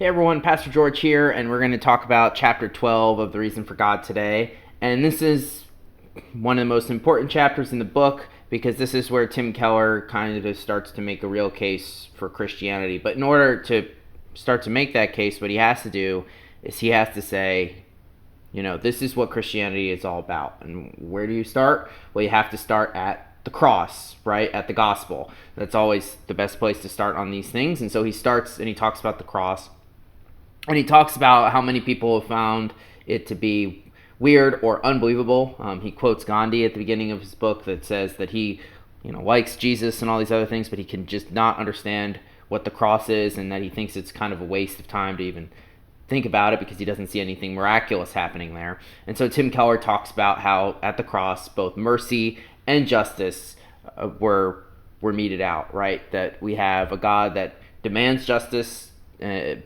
Hey everyone, Pastor George here, and we're going to talk about chapter 12 of The Reason for God today. And this is one of the most important chapters in the book because this is where Tim Keller kind of starts to make a real case for Christianity. But in order to start to make that case, what he has to do is he has to say, this is what Christianity is all about. And where do you start? Well, you have to start at the cross, right? At the gospel. That's always the best place to start on these things. And so he starts and he talks about the cross. And he talks about how many people have found it to be weird or unbelievable. He quotes Gandhi at the beginning of his book that says that he, likes Jesus and all these other things, but he can just not understand what the cross is, and that he thinks it's kind of a waste of time to even think about it because he doesn't see anything miraculous happening there. And so Tim Keller talks about how at the cross, both mercy and justice were meted out, right? That we have a God that demands justice,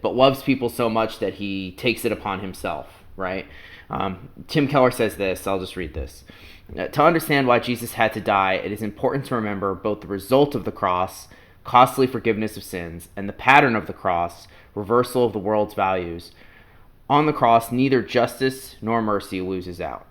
but loves people so much that he takes it upon himself, right? Tim Keller says this, I'll just read this. To understand why Jesus had to die, it is important to remember both the result of the cross, costly forgiveness of sins, and the pattern of the cross, reversal of the world's values. On the cross, neither justice nor mercy loses out.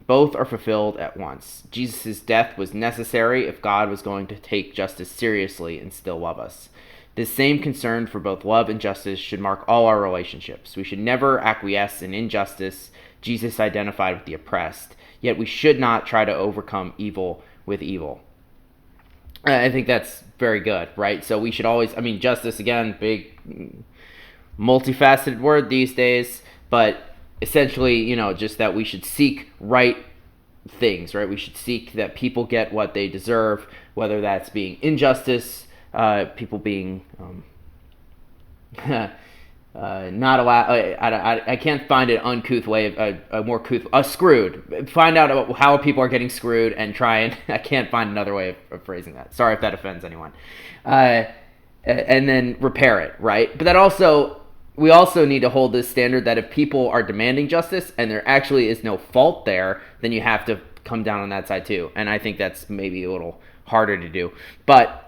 Both are fulfilled at once. Jesus' death was necessary if God was going to take justice seriously and still love us. This same concern for both love and justice should mark all our relationships. We should never acquiesce in injustice. Jesus identified with the oppressed, yet we should not try to overcome evil with evil. I think that's very good, right? So we should always, justice, again, big, multifaceted word these days, but essentially, just that we should seek right things, right? We should seek that people get what they deserve, whether that's being injustice, people being not allowed. I can't find an uncouth way of a more couth. Screwed. Find out how people are getting screwed and try and. I can't find another way of phrasing that. Sorry if that offends anyone. And then repair it, right? But that also. We also need to hold this standard that if people are demanding justice and there actually is no fault there, then you have to come down on that side too. And I think that's maybe a little harder to do. But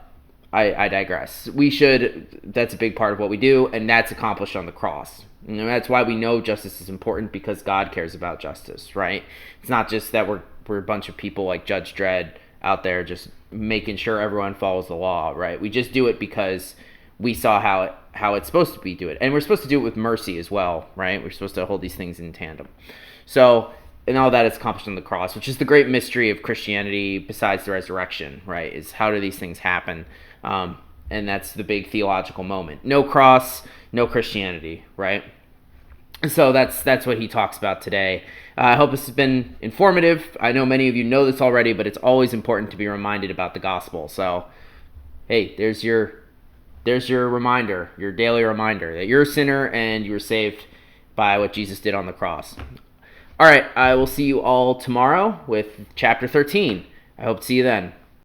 I digress. That's a big part of what we do, and that's accomplished on the cross. That's why we know justice is important, because God cares about justice, right? It's not just that we're a bunch of people like Judge Dredd out there just making sure everyone follows the law, right? We just do it because we saw how it's supposed to be do it. And we're supposed to do it with mercy as well, right? We're supposed to hold these things in tandem. So, and all that is accomplished on the cross, which is the great mystery of Christianity besides the resurrection, right? Is how do these things happen? And that's the big theological moment. No cross, no Christianity, right? So that's what he talks about today. I hope this has been informative. I know many of you know this already, but it's always important to be reminded about the gospel. So, hey, there's your reminder, your daily reminder that you're a sinner and you were saved by what Jesus did on the cross. All right, I will see you all tomorrow with chapter 13. I hope to see you then.